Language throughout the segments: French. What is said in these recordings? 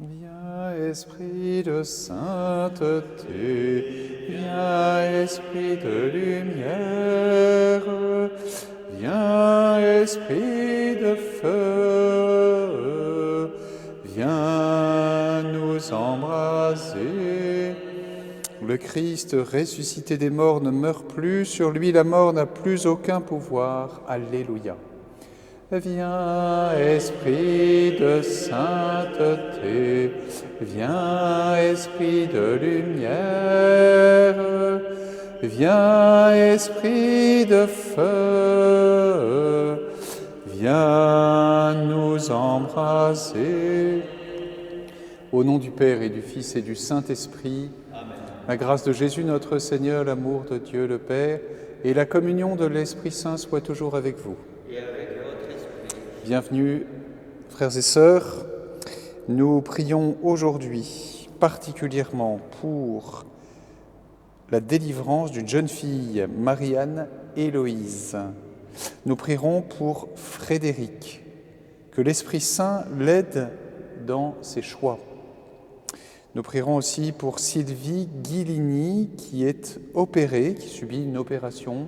Viens, Esprit de sainteté, viens, Esprit de lumière, viens, Esprit de feu, viens nous embraser. Le Christ ressuscité des morts ne meurt plus, sur lui la mort n'a plus aucun pouvoir. Alléluia. Viens, Esprit de sainteté, viens, Esprit de lumière, viens, Esprit de feu, viens nous embraser. Au nom du Père et du Fils et du Saint-Esprit, Amen. La grâce de Jésus notre Seigneur, l'amour de Dieu le Père et la communion de l'Esprit Saint soient toujours avec vous. Bienvenue, frères et sœurs. Nous prions aujourd'hui particulièrement pour la délivrance d'une jeune fille, Marie-Anne Héloïse. Nous prierons pour Frédéric, que l'Esprit Saint l'aide dans ses choix. Nous prierons aussi pour Sylvie Guilini, qui est opérée, qui subit une opération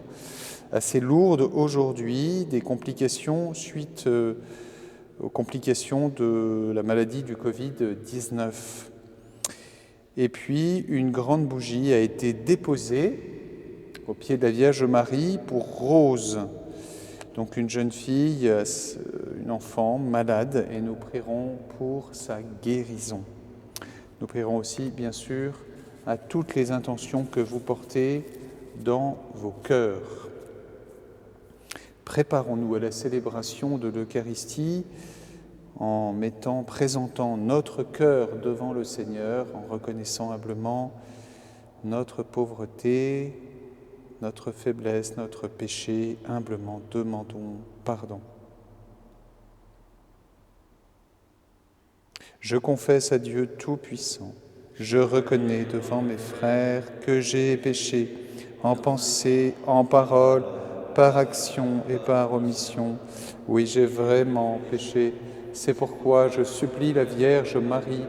assez lourde aujourd'hui, des complications suite aux complications de la maladie du Covid-19. Et puis, une grande bougie a été déposée au pied de la Vierge Marie pour Rose, donc une jeune fille, une enfant malade, et nous prierons pour sa guérison. Nous prierons aussi, bien sûr, à toutes les intentions que vous portez dans vos cœurs. Préparons-nous à la célébration de l'Eucharistie en présentant notre cœur devant le Seigneur, en reconnaissant humblement notre pauvreté, notre faiblesse, notre péché. Humblement demandons pardon. Je confesse à Dieu Tout-Puissant, je reconnais devant mes frères que j'ai péché en pensée, en parole, par action et par omission. Oui, j'ai vraiment péché. C'est pourquoi je supplie la Vierge Marie,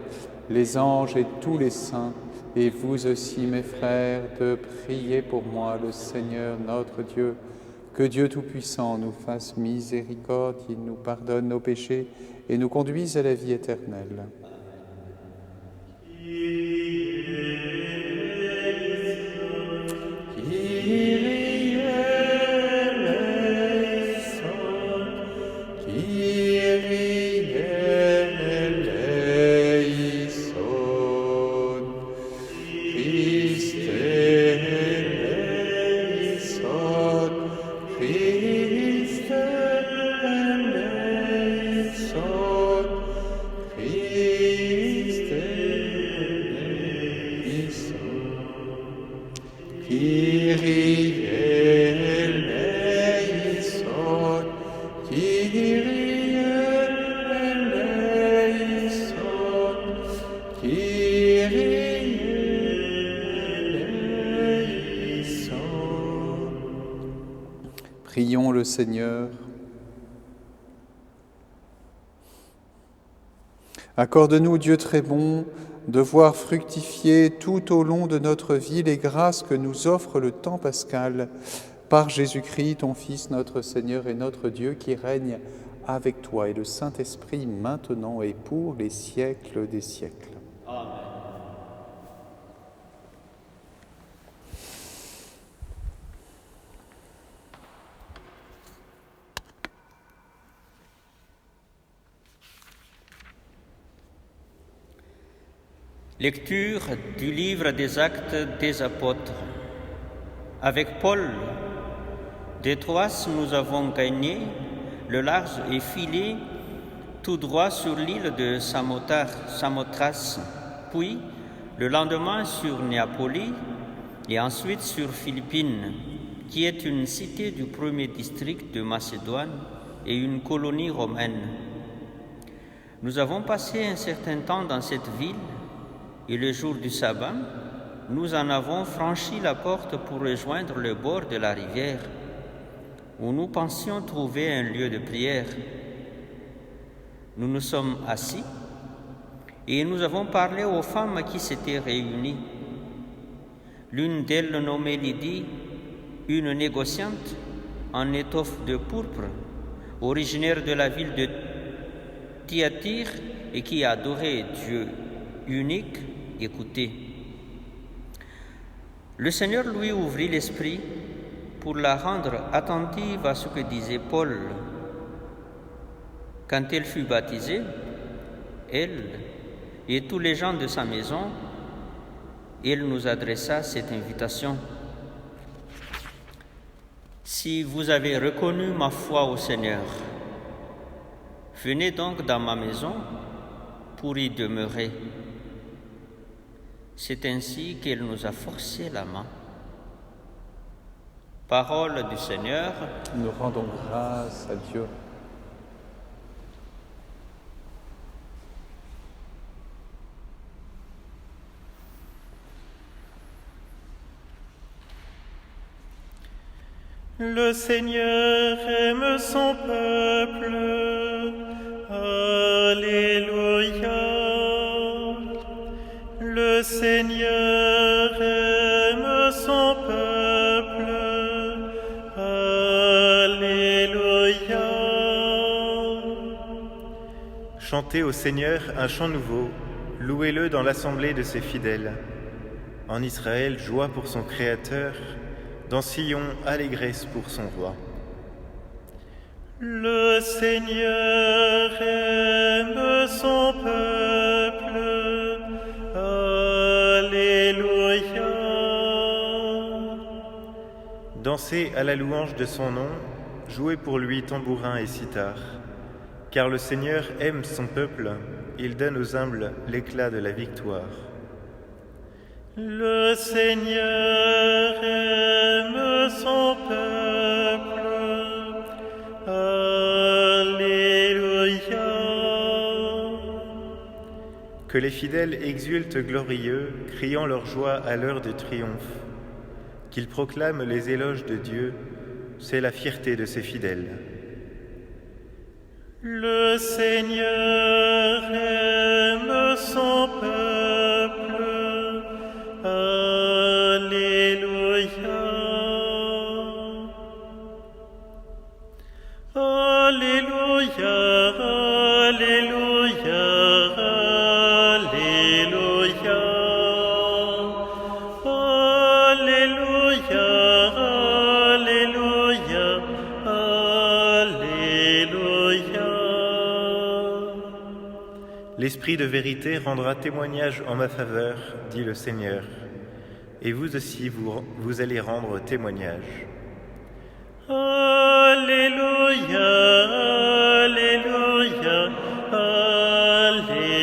les anges et tous les saints, et vous aussi, mes frères, de prier pour moi, le Seigneur notre Dieu. Que Dieu Tout-Puissant nous fasse miséricorde, qu'il nous pardonne nos péchés et nous conduise à la vie éternelle. Prions le Seigneur. Accorde-nous, Dieu très bon, de voir fructifier tout au long de notre vie les grâces que nous offre le temps pascal par Jésus-Christ, ton Fils, notre Seigneur et notre Dieu, qui règne avec toi et le Saint-Esprit maintenant et pour les siècles des siècles. Amen. Lecture du livre des Actes des Apôtres. Avec Paul, de Troas, nous avons gagné le large et filé tout droit sur l'île de Samothrace, puis le lendemain sur Néapolis et ensuite sur Philippine, qui est une cité du premier district de Macédoine et une colonie romaine. Nous avons passé un certain temps dans cette ville et le jour du sabbat, nous en avons franchi la porte pour rejoindre le bord de la rivière, où nous pensions trouver un lieu de prière. Nous nous sommes assis et nous avons parlé aux femmes qui s'étaient réunies. L'une d'elles, nommée Lydie, une négociante en étoffe de pourpre, originaire de la ville de Thyatire et qui adorait Dieu unique, écoutait. Le Seigneur lui ouvrit l'esprit pour la rendre attentive à ce que disait Paul. Quand elle fut baptisée, elle et tous les gens de sa maison, elle nous adressa cette invitation. Si vous avez reconnu ma foi au Seigneur, venez donc dans ma maison pour y demeurer. C'est ainsi qu'elle nous a forcé la main. Parole du Seigneur. Nous rendons grâce à Dieu. Le Seigneur aime son peuple. Alléluia. Le Seigneur aime son peuple. Alléluia. Chantez au Seigneur un chant nouveau, louez-le dans l'assemblée de ses fidèles. En Israël, joie pour son Créateur, dans Sion, allégresse pour son roi. Le Seigneur aime son peuple. Alléluia. Dansez à la louange de son nom, jouez pour lui tambourin et cithare. Car le Seigneur aime son peuple, il donne aux humbles l'éclat de la victoire. Le Seigneur aime son peuple. Alléluia. Que les fidèles exultent glorieux, criant leur joie à l'heure du triomphe. Qu'ils proclament les éloges de Dieu, c'est la fierté de ses fidèles. Le Seigneur aime son peuple. Alléluia. Alléluia. Alléluia. Alléluia. Alléluia. Alléluia. L'Esprit de vérité rendra témoignage en ma faveur, dit le Seigneur. Et vous aussi, vous allez rendre témoignage. Alléluia, Alléluia, Alléluia.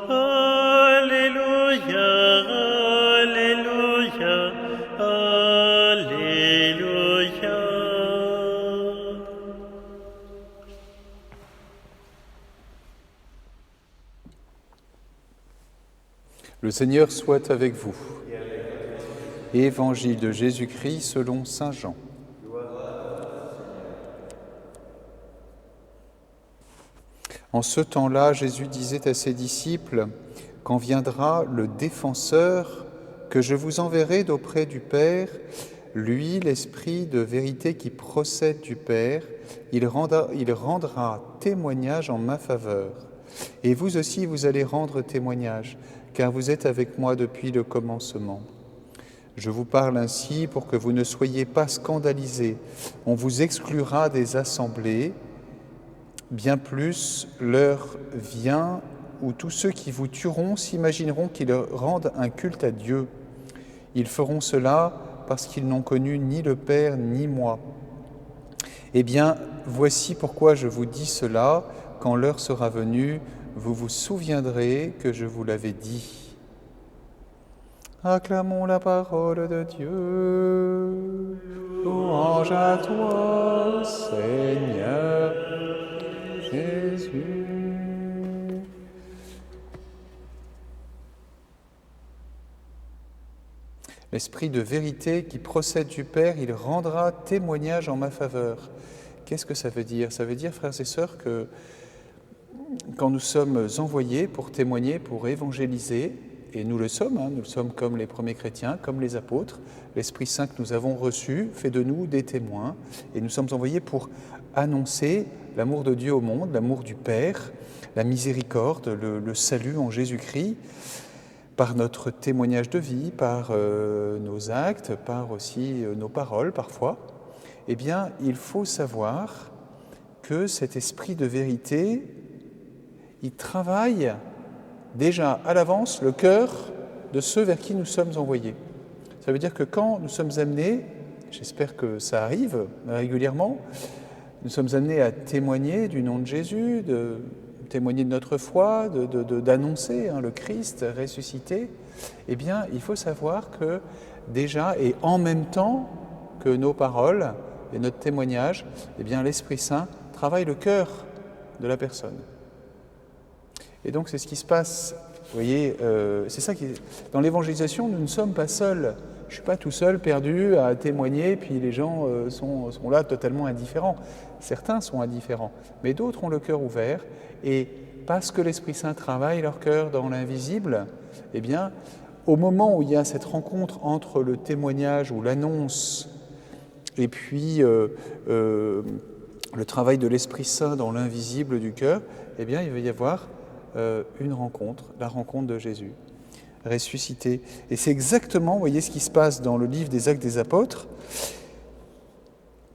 Alléluia, Alléluia, Alléluia. Le Seigneur soit avec vous. Évangile de Jésus-Christ selon saint Jean. En ce temps-là, Jésus disait à ses disciples, « Quand viendra le défenseur que je vous enverrai d'auprès du Père, lui, l'Esprit de vérité qui procède du Père, il rendra témoignage en ma faveur. Et vous aussi, vous allez rendre témoignage, car vous êtes avec moi depuis le commencement. Je vous parle ainsi pour que vous ne soyez pas scandalisés. On vous exclura des assemblées. Bien plus, l'heure vient où tous ceux qui vous tueront s'imagineront qu'ils rendent un culte à Dieu. Ils feront cela parce qu'ils n'ont connu ni le Père ni moi. Eh bien, voici pourquoi je vous dis cela. Quand l'heure sera venue, vous vous souviendrez que je vous l'avais dit. Acclamons la parole de Dieu. Louange à toi, Seigneur Jésus. L'Esprit de vérité qui procède du Père, il rendra témoignage en ma faveur. Qu'est-ce que ça veut dire ? Ça veut dire, frères et sœurs, que quand nous sommes envoyés pour témoigner, pour évangéliser, et nous le sommes comme les premiers chrétiens, comme les apôtres, l'Esprit Saint que nous avons reçu fait de nous des témoins, et nous sommes envoyés pour annoncer l'amour de Dieu au monde, l'amour du Père, la miséricorde, le salut en Jésus-Christ, par notre témoignage de vie, par nos actes, par aussi nos paroles parfois. Eh bien, il faut savoir que cet esprit de vérité, il travaille déjà à l'avance le cœur de ceux vers qui nous sommes envoyés. Ça veut dire que quand nous sommes amenés, j'espère que ça arrive régulièrement, nous sommes amenés à témoigner du nom de Jésus, de témoigner de notre foi, d'annoncer le Christ ressuscité, eh bien, il faut savoir que déjà, et en même temps que nos paroles et notre témoignage, eh bien, l'Esprit Saint travaille le cœur de la personne. Et donc, c'est ce qui se passe. Vous voyez, c'est ça qui... Dans l'évangélisation, nous ne sommes pas seuls. Je ne suis pas tout seul, perdu, à témoigner, puis les gens sont là totalement indifférents. Certains sont indifférents, mais d'autres ont le cœur ouvert. Et parce que l'Esprit Saint travaille leur cœur dans l'invisible, eh bien, au moment où il y a cette rencontre entre le témoignage ou l'annonce et puis le travail de l'Esprit Saint dans l'invisible du cœur, eh bien, il va y avoir une rencontre, la rencontre de Jésus ressuscité. Et c'est exactement, vous voyez, ce qui se passe dans le livre des Actes des Apôtres.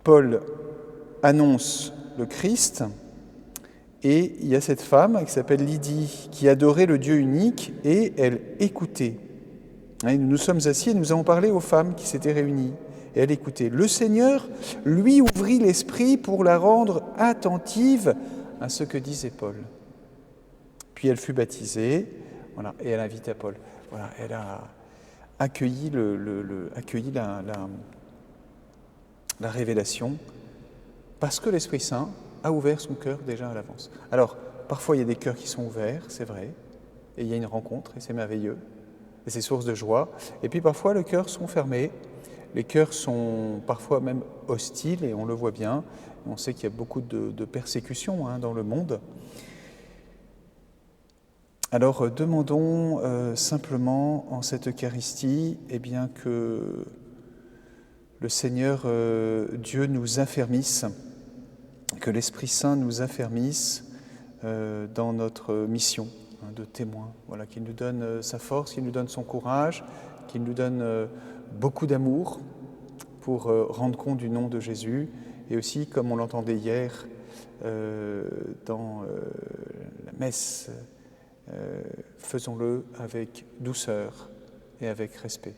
Paul annonce le Christ, et il y a cette femme qui s'appelle Lydie, qui adorait le Dieu unique, et elle écoutait. Nous nous sommes assis et nous avons parlé aux femmes qui s'étaient réunies, et elle écoutait. Le Seigneur lui ouvrit l'esprit pour la rendre attentive à ce que disait Paul. Puis elle fut baptisée, voilà, et elle invita Paul. Voilà, elle a accueilli, la révélation parce que l'Esprit Saint a ouvert son cœur déjà à l'avance. Alors, parfois il y a des cœurs qui sont ouverts, c'est vrai, et il y a une rencontre, et c'est merveilleux, et c'est source de joie. Et puis parfois les cœurs sont fermés, les cœurs sont parfois même hostiles, et on le voit bien. On sait qu'il y a beaucoup de persécutions dans le monde. Alors demandons simplement en cette Eucharistie eh bien, que le Seigneur Dieu nous affermisse, que l'Esprit Saint nous affermisse dans notre mission de témoin. Voilà, qu'il nous donne sa force, qu'il nous donne son courage, qu'il nous donne beaucoup d'amour pour rendre compte du nom de Jésus, et aussi, comme on l'entendait hier dans la messe, faisons-le avec douceur et avec respect.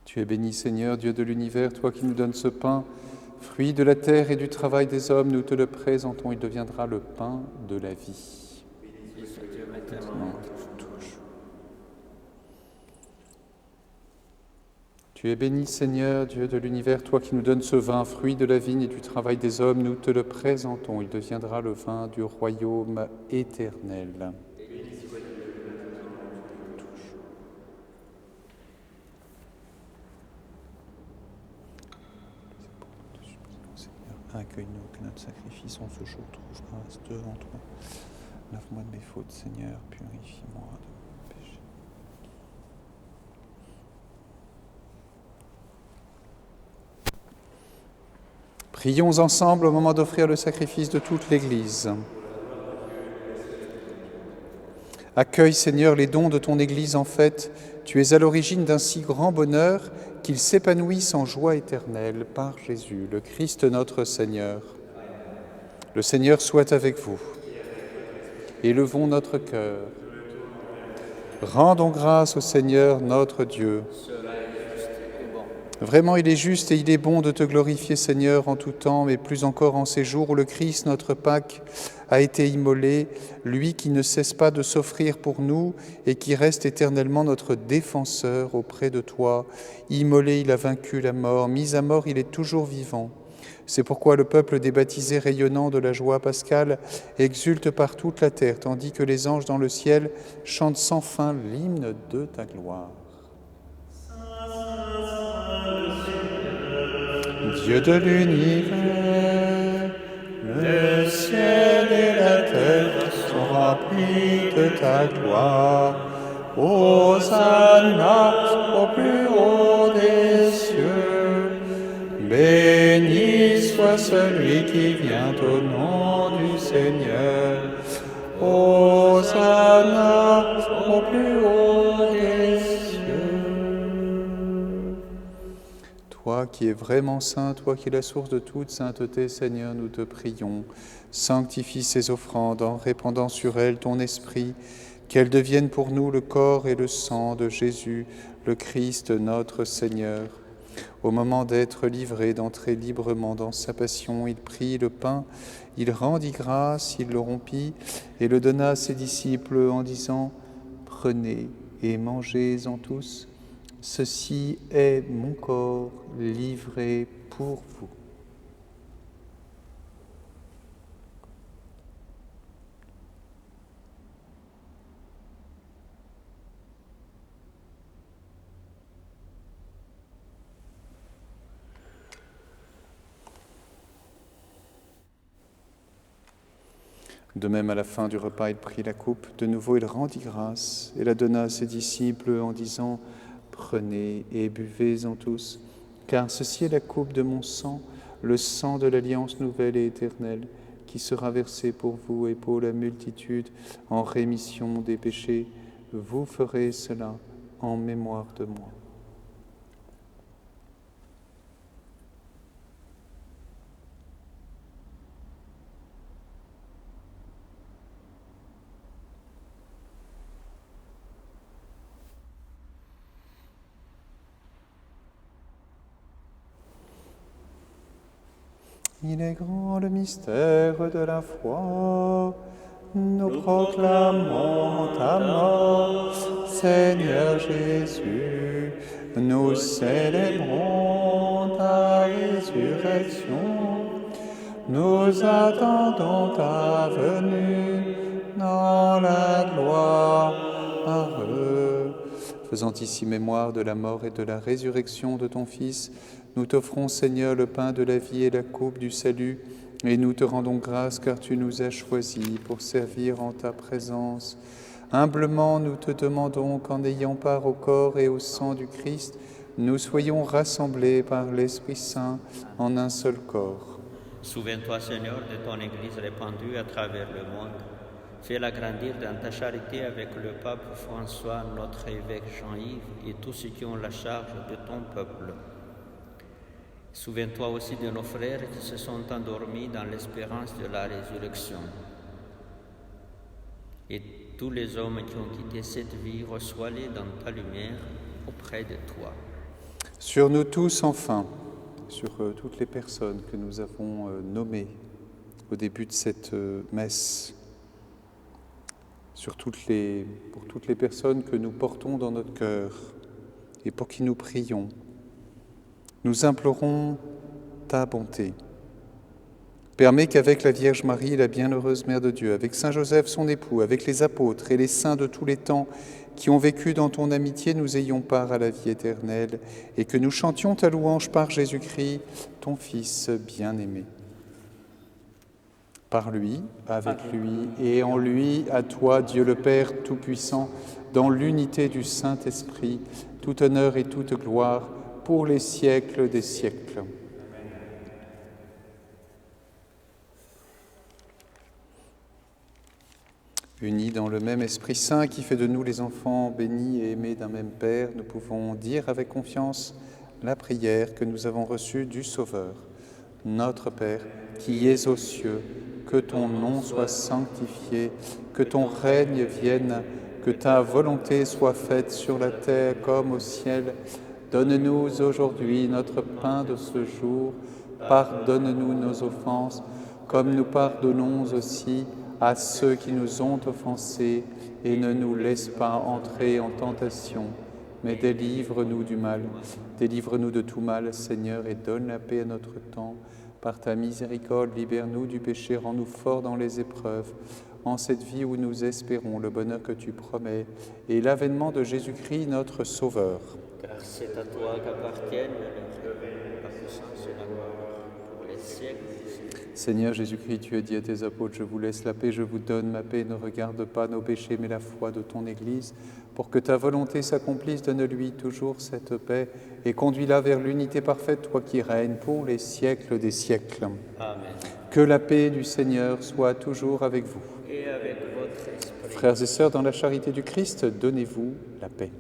Tu es béni, Seigneur, Dieu de l'univers, toi qui nous donnes ce pain, fruit de la terre et du travail des hommes, nous te le présentons, il deviendra le pain de la vie. Béni soit Dieu maintenant. Tu es béni, Seigneur, Dieu de l'univers, toi qui nous donnes ce vin, fruit de la vigne et du travail des hommes, nous te le présentons, il deviendra le vin du royaume éternel. Accueille-nous, que notre sacrifice en ce jour trouve grâce devant toi. Lave-moi de mes fautes, Seigneur, purifie-moi de mon péché. Prions ensemble au moment d'offrir le sacrifice de toute l'Église. Accueille, Seigneur, les dons de ton Église en fête. Tu es à l'origine d'un si grand bonheur qu'ils s'épanouissent en joie éternelle par Jésus, le Christ notre Seigneur. Le Seigneur soit avec vous. Élevons notre cœur. Rendons grâce au Seigneur notre Dieu. Vraiment, il est juste et il est bon de te glorifier, Seigneur, en tout temps, mais plus encore en ces jours où le Christ, notre Pâque, a été immolé, lui qui ne cesse pas de s'offrir pour nous et qui reste éternellement notre défenseur auprès de toi. Immolé, il a vaincu la mort, mis à mort, il est toujours vivant. C'est pourquoi le peuple des baptisés rayonnant de la joie pascale exulte par toute la terre, tandis que les anges dans le ciel chantent sans fin l'hymne de ta gloire. Dieu de l'univers, le ciel et la terre sont remplis de ta gloire. Hosanna au plus haut des cieux. Béni soit celui qui vient au nom du Seigneur. Hosanna au plus haut des cieux. Toi qui es vraiment saint, toi qui es la source de toute sainteté, Seigneur, nous te prions. Sanctifie ces offrandes en répandant sur elles ton esprit, qu'elles deviennent pour nous le corps et le sang de Jésus, le Christ notre Seigneur. Au moment d'être livré, d'entrer librement dans sa passion, il prit le pain, il rendit grâce, il le rompit et le donna à ses disciples en disant « Prenez et mangez-en tous, ceci est mon corps livré pour vous. » De même, à la fin du repas, il prit la coupe. De nouveau, il rendit grâce et la donna à ses disciples en disant « Prenez et buvez-en tous, car ceci est la coupe de mon sang, le sang de l'alliance nouvelle et éternelle, qui sera versé pour vous et pour la multitude en rémission des péchés. Vous ferez cela en mémoire de moi. » Il est grand le mystère de la foi. Nous proclamons ta mort, Seigneur Jésus. Nous célébrons ta résurrection. Nous attendons ta venue dans la gloire. Faisant ici mémoire de la mort et de la résurrection de ton Fils, nous t'offrons, Seigneur, le pain de la vie et la coupe du salut, et nous te rendons grâce car tu nous as choisis pour servir en ta présence. Humblement, nous te demandons qu'en ayant part au corps et au sang du Christ, nous soyons rassemblés par l'Esprit Saint en un seul corps. Souviens-toi, Seigneur, de ton Église répandue à travers le monde. Fais-la grandir dans ta charité avec le pape François, notre évêque Jean-Yves et tous ceux qui ont la charge de ton peuple. Souviens-toi aussi de nos frères qui se sont endormis dans l'espérance de la résurrection. Et tous les hommes qui ont quitté cette vie, reçois-les dans ta lumière auprès de toi. Sur nous tous, enfin, sur toutes les personnes que nous avons nommées au début de cette messe, pour toutes les personnes que nous portons dans notre cœur et pour qui nous prions, nous implorons ta bonté. Permets qu'avec la Vierge Marie, la bienheureuse Mère de Dieu, avec Saint Joseph son époux, avec les apôtres et les saints de tous les temps qui ont vécu dans ton amitié, nous ayons part à la vie éternelle et que nous chantions ta louange par Jésus-Christ, ton Fils bien-aimé. Par lui, avec lui et en lui, à toi, Dieu le Père Tout-Puissant, dans l'unité du Saint-Esprit, tout honneur et toute gloire pour les siècles des siècles. Unis dans le même Esprit Saint qui fait de nous les enfants bénis et aimés d'un même Père, nous pouvons dire avec confiance la prière que nous avons reçue du Sauveur. Notre Père, qui es aux cieux, que ton nom soit sanctifié, que ton règne vienne, que ta volonté soit faite sur la terre comme au ciel. Donne-nous aujourd'hui notre pain de ce jour. Pardonne-nous nos offenses, comme nous pardonnons aussi à ceux qui nous ont offensés, et ne nous laisse pas entrer en tentation, mais délivre-nous du mal. Délivre-nous de tout mal, Seigneur, et donne la paix à notre temps. Par ta miséricorde, libère-nous du péché, rends-nous forts dans les épreuves, en cette vie où nous espérons le bonheur que tu promets et l'avènement de Jésus-Christ, notre Sauveur. Car c'est à toi qu'appartiennent le règne, la puissance et la gloire pour les siècles des siècles. Seigneur Jésus-Christ, tu as dit à tes apôtres, je vous laisse la paix, je vous donne ma paix, ne regarde pas nos péchés, mais la foi de ton Église. Pour que ta volonté s'accomplisse, donne-lui toujours cette paix et conduis-la vers l'unité parfaite, toi qui règnes pour les siècles des siècles. Amen. Que la paix du Seigneur soit toujours avec vous. Et avec votre esprit. Frères et sœurs, dans la charité du Christ, donnez-vous la paix.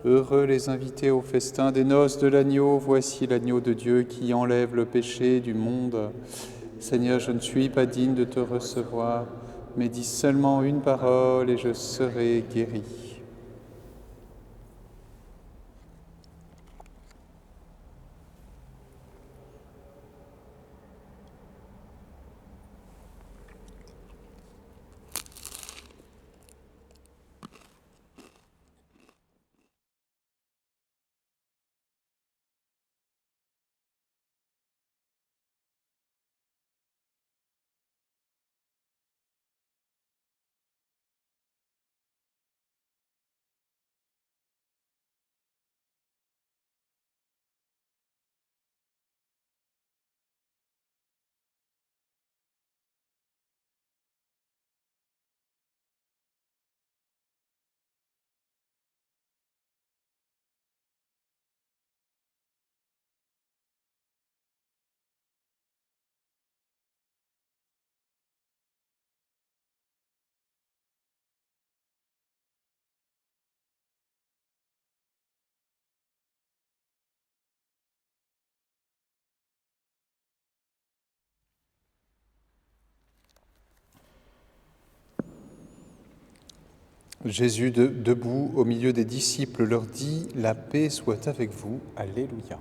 Heureux les invités au festin des noces de l'agneau, voici l'agneau de Dieu qui enlève le péché du monde. Seigneur, je ne suis pas digne de te recevoir, mais dis seulement une parole et je serai guéri. Jésus, debout au milieu des disciples, leur dit « La paix soit avec vous. Alléluia ».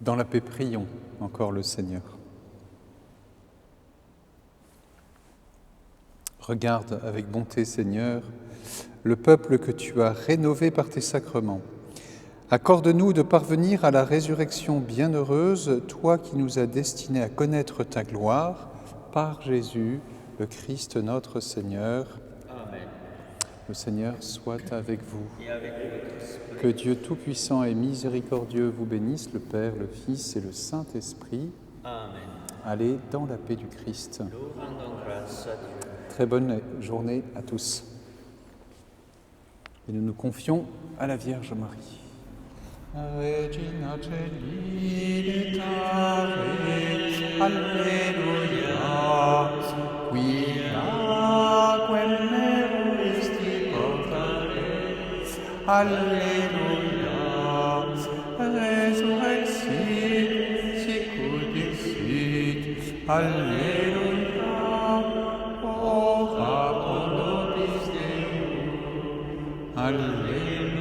Dans la paix, prions encore le Seigneur. Regarde avec bonté, Seigneur, le peuple que tu as rénové par tes sacrements. Accorde-nous de parvenir à la résurrection bienheureuse, toi qui nous as destinés à connaître ta gloire, par Jésus, le Christ notre Seigneur. Amen. Le Seigneur soit avec vous. Et avec votre esprit. Que Dieu Tout-Puissant et Miséricordieux vous bénisse, le Père, le Fils et le Saint-Esprit. Amen. Allez dans la paix du Christ. Nous rendons grâce à Dieu. Très bonne journée à tous. Et nous nous confions à la Vierge Marie. Regina Celi letare, Alleluia, quia quem meruisti portare, Alleluia, resurrexit, sicut dixit, Alleluia, ora pro nobis Deum, Alleluia.